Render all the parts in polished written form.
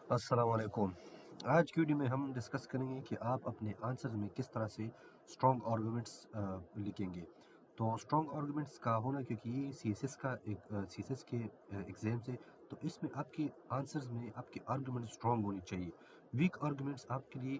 अस्सलाम वालेकुम। आज की वीडियो में हम डिस्कस करेंगे कि आप अपने आंसर्स में किस तरह से स्ट्रॉन्ग आर्गुमेंट्स लिखेंगे। तो स्ट्रॉन्ग आर्गुमेंट्स का होना, क्योंकि ये सीएसएस का एक सीएसएस के एग्ज़ाम्स है, तो इसमें आपके आंसर्स में आपके आर्गुमेंट्स स्ट्रॉन्ग होनी चाहिए। वीक आर्गुमेंट्स आपके लिए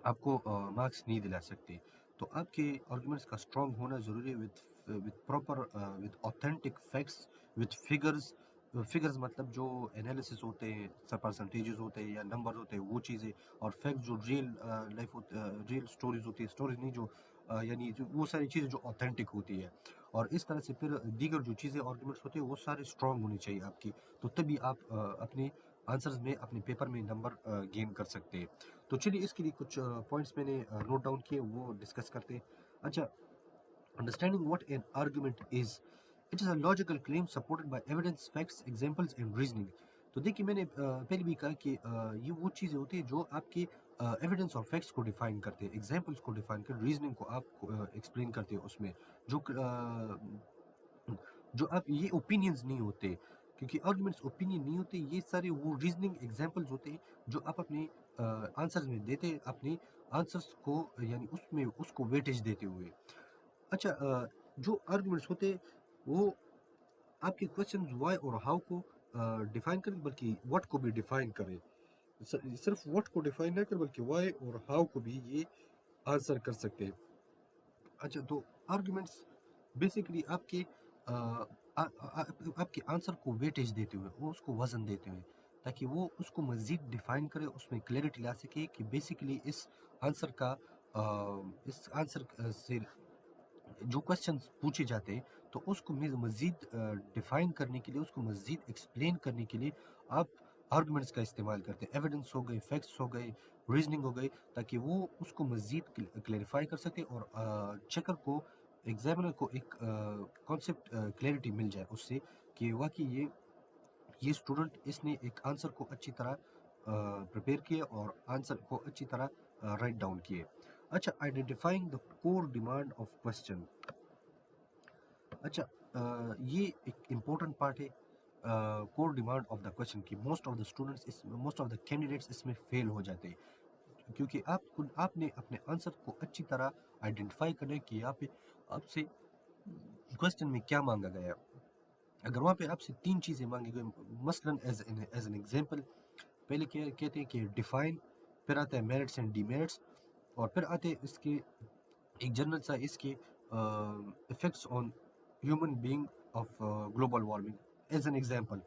आपको मार्क्स नहीं दिला सकते। तो आपके आर्गुमेंट्स का स्ट्रॉन्ग होना ज़रूरी है, with proper with authentic facts, with figures. Figures मतलब जो एनालिसिस होते हैं, सब परसेंटेजेस होते हैं या नंबर होते हैं, वो चीज़ें। और फैक्ट जो रियल लाइफ रियल स्टोरीज होती है, स्टोरीज नहीं जो यानी जो वो सारी चीज़ें जो ऑथेंटिक होती है। और इस तरह से फिर दीगर जो चीज़ें आर्गुमेंट्स होते हैं वो सारे स्ट्रॉन्ग होनी चाहिए आपकी। तो तभी आप अपने आंसर्स में अपने पेपर में नंबर गेन कर सकते हैं। तो चलिए इसके लिए कुछ पॉइंट्स मैंने नोट डाउन किए, वो डिस्कस करते हैं। अच्छा, understanding what an argument is, it is a logical claim supported by evidence, facts, examples and reasoning. तो देखिए, मैंने पहले भी कहा कि ये वो चीज़ें होती है जो आपके एविडेंस और फैक्ट्स को डिफाइन करते हैं, एग्जांपल्स को डिफाइन करते हैं, रीजनिंग को आप एक्सप्लेन करते हैं उसमें। जो जो आप ये ओपिनियंस नहीं होते, क्योंकि आर्गुमेंट्स ओपिनियन नहीं होते, ये सारे वो रीजनिंग एग्जांपल्स होते हैं जो आप अपने आंसर्स में देते हैं, अपने आंसर्स को यानी उसमें उसको वेटेज देते हुए। अच्छा, जो आर्गुमेंट्स होते हैं वो आपके क्वेश्चन व्हाई और हाउ को डिफाइन करें, बल्कि व्हाट को भी डिफाइन करें। सिर्फ व्हाट को डिफाइन ना करें, बल्कि व्हाई और हाउ को भी ये आंसर कर सकते हैं। अच्छा, तो आर्गुमेंट्स बेसिकली आपके आपके आंसर को वेटेज देते हुए, वो उसको वजन देते हुए, ताकि वो उसको मजीद डिफाइन करे, उसमें क्लैरिटी ला सके कि बेसिकली इस आंसर का इस आंसर से जो क्वेश्चंस पूछे जाते हैं, तो उसको मजीद डिफाइन करने के लिए, उसको मजीद एक्सप्लेन करने के लिए आप आर्गुमेंट्स का इस्तेमाल करते हैं। एविडेंस हो गए, फैक्ट्स हो गए, रीजनिंग हो गई, ताकि वो उसको मजीद क्लेरिफाई कर सके और चेकर को, एग्जामिनर को एक कॉन्सेप्ट क्लैरिटी मिल जाए उससे, कि वाकई ये स्टूडेंट, इसने एक आंसर को अच्छी तरह प्रिपेयर किए और आंसर को अच्छी तरह राइट डाउन किए। अच्छा, identifying the core demand of question. अच्छा, ये एक इम्पोर्टेंट पार्ट है, core demand of the question की मोस्ट ऑफ द कैंडिडेट्स इसमें फेल हो जाते हैं, क्योंकि आपने अपने आंसर को अच्छी तरह आइडेंटिफाई करने की, यहाँ पे आपसे क्वेश्चन में क्या मांगा गया। अगर वहाँ पे आपसे तीन चीज़ें मांगी गई, मसलन एज एन एग्जांपल, पहले क्या कहते हैं कि डिफाइन, फिर आता है मेरिट्स एंड डीमेरिट्स, और फिर आते हैं इसके एक जनरल सा इसके effects on human being of global warming as an example.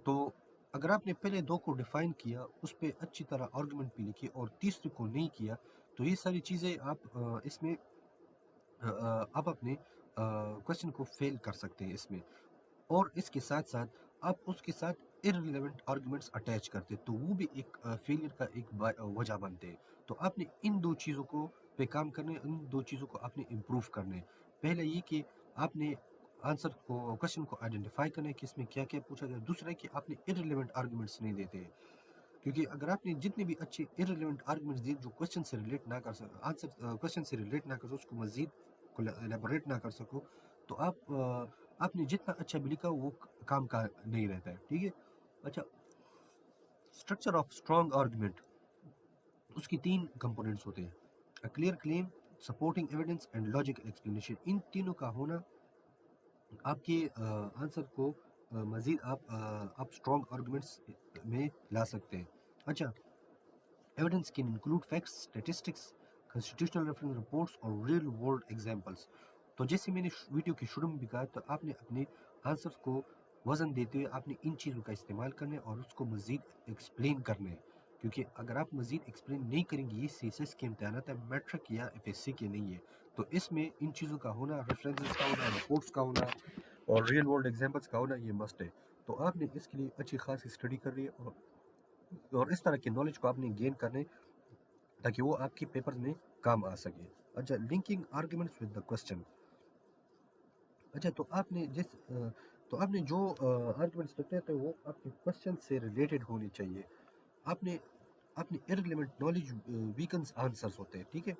तो अगर आपने पहले दो को डिफाइन किया, उस पर अच्छी तरह आर्गुमेंट भी लिखी, और तीसरे को नहीं किया, तो ये सारी चीज़ें आप इसमें आप अपने क्वेश्चन को फेल कर सकते हैं इसमें। और इसके साथ साथ आप उसके साथ इररिलेवेंट आर्गुमेंट्स अटैच करते हैं, तो वो भी एक फेलियर का एक वजह बनते हैं। तो आपने इन दो चीज़ों को पे काम करने, इन दो चीज़ों को आपने इम्प्रूव करने। पहला ये कि आपने आंसर को, क्वेश्चन को आइडेंटिफाई करना है कि इसमें क्या क्या पूछा गया। दूसरा है कि आपने इररिलेवेंट आर्गुमेंट्स नहीं देते हैं, क्योंकि अगर आपने जितने भी अच्छे इररिलेवेंट आर्गुमेंट्स दिए जो क्वेश्चन से रिलेट ना कर सको, आंसर क्वेश्चन से रिलेट ना कर सको, उसको मजीद एलेबोरेट ना कर सको, तो आपने जितना अच्छा भी लिखा वो काम का नहीं रहता है, ठीक है। अच्छा, स्ट्रक्चर ऑफ स्ट्रॉन्ग आर्गुमेंट, उसकी तीन कंपोनेंट्स होते हैं: a clear claim, supporting evidence and logical explanation. इन तीनों का होना आपके आंसर को मजीद आप स्ट्रॉन्ग आर्गुमेंट्स में ला सकते हैं। अच्छा, evidence can include facts, statistics, constitutional reference reports और रियल वर्ल्ड एग्जांपल्स। तो जैसे मैंने वीडियो के शुरू में भी कहा, तो आपने अपने आंसर्स को वजन देते हुए आपने इन चीज़ों का इस्तेमाल करना है और उसको मज़ीद एक्सप्लेन करना है, क्योंकि अगर आप मज़ीद एक्सप्लेन नहीं करेंगे, ये सीएसएस के इम्तहानात है, मैट्रिक या एफएससी के नहीं है। तो इसमें इन चीज़ों का होना, रेफरेंसेस का होना, रिपोर्ट्स का होना और रियल वर्ल्ड एग्जांपल्स का होना, ये मस्ट है। तो आपने इसके लिए अच्छी खासी स्टडी करनी है, और इस तरह के नॉलेज को आपने गेन करने, ताकि वो आपके पेपर्स में काम आ सके। अच्छा, linking arguments with the question. अच्छा, तो आपने जो आर्ग्यूमेंट्स रखते हैं, तो वो आपके क्वेश्चन से रिलेटेड होनी चाहिए। आपने अपनी इररिलेवेंट नॉलेज वीकन्स आंसर्स होते हैं, ठीक है।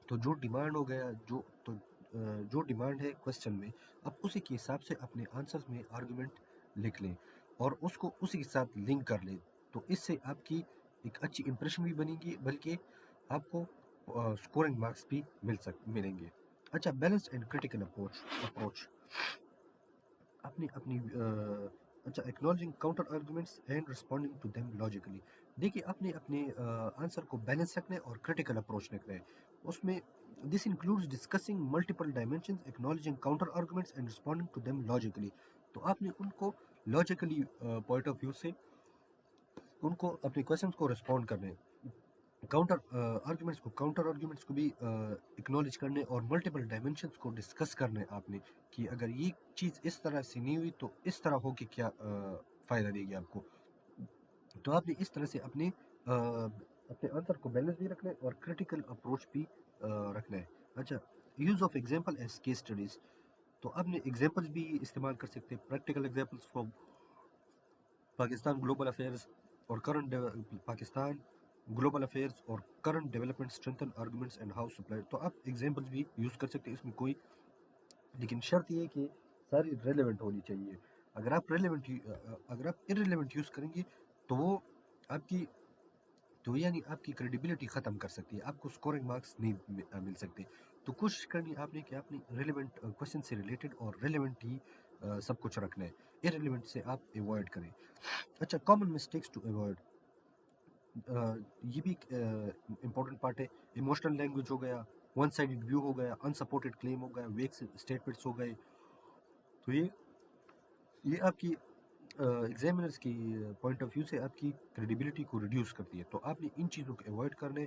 तो जो डिमांड हो गया, जो डिमांड है क्वेश्चन में, आप उसी के हिसाब से अपने आंसर्स में आर्गुमेंट लिख लें। اور اس کو اسی کے ساتھ لنک کر لیں، تو اس سے آپ کی ایک اچھی امپریشن بھی بنے گی، بلکہ آپ کو اسکورنگ مارکس بھی ملیں گے۔ اچھا، بیلنسڈ اینڈ کریٹیکل اپروچ اپنی اپنی اچھا، acknowledging counter arguments and responding to them logically. دیکھیے، اپنے آنسر کو بیلنس رکھنا ہے اور کریٹیکل اپروچ رکھنا ہے۔ اس میں this includes discussing multiple dimensions, acknowledging counter arguments and responding to them logically. تو آپ نے ان کو لاجیکلی پوائنٹ آف ویو سے ان کو اپنے کویشچنس کو رسپونڈ کرنے ہیں، کاؤنٹر آرگومنٹس کو بھی اکنالج کرنے، اور ملٹیپل ڈائمینشنس کو ڈسکس کرنے آپ نے، کہ اگر یہ چیز اس طرح سے نہیں ہوئی تو اس طرح ہو کے کیا فائدہ دے گی آپ کو۔ تو آپ نے اس طرح سے اپنے آنسر کو بیلنس بھی رکھنا ہے اور کریٹیکل اپروچ بھی رکھنا ہے۔ اچھا، use of example as case studies, تو آپ نے ایگزامپلس بھی استعمال کر سکتے ہیں، practical examples from Pakistan global affairs اور پاکستان گلوبل افیئرز اور current development strengthen arguments and house supply. تو آپ ایگزامپلس بھی یوز کر سکتے ہیں، اس میں کوئی، لیکن شرط یہ ہے کہ ساری ریلیونٹ ہونی چاہیے۔ اگر آپ ارریلیونٹ یوز کریں گے تو وہ آپ کی یعنی آپ کی کریڈیبلٹی ختم کر سکتی ہے، آپ کو اسکورنگ مارکس نہیں مل سکتے۔ تو کوشش کرنی آپ نے کہ آپ نے ریلیونٹ کوشچن سے ریلیٹڈ اور ریلیونٹ ہی سب کچھ رکھنا ہے، ارریلیونٹ سے آپ ایوائڈ کریں۔ اچھا، کامن مسٹیکس ٹو ایوائڈ، یہ بھی امپورٹنٹ پارٹ ہے۔ ایموشنل لینگویج ہو گیا، ون سائڈڈ ویو ہو گیا، انسپورٹڈ کلیم ہو گیا، ویک اسٹیٹمنٹس ہو گئے۔ تو یہ آپ کی ایگزامنرس کی پوائنٹ آف ویو سے آپ کی کریڈیبلٹی کو ریڈیوس کرتی ہے۔ تو آپ نے ان چیزوں کو ایوائڈ کرنے،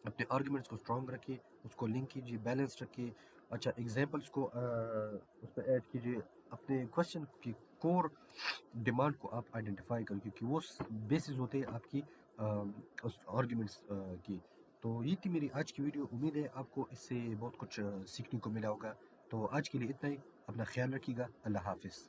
اپنے آرگومنٹس کو اسٹرانگ رکھیے، اس کو لنک کیجیے، بیلنس رکھیے۔ اچھا، ایگزامپلس کو اس پہ ایڈ کیجیے، اپنے کوشچن کی کور ڈیمانڈ کو آپ آئیڈینٹیفائی کریں، کیونکہ وہ بیسز ہوتے ہیں آپ کی اس آرگومنٹس کی۔ تو یہ تھی میری آج کی ویڈیو، امید ہے آپ کو اس سے بہت کچھ سیکھنے کو ملا ہوگا۔ تو آج کے لیے اتنا ہی، اپنا خیال رکھیے گا، اللہ حافظ۔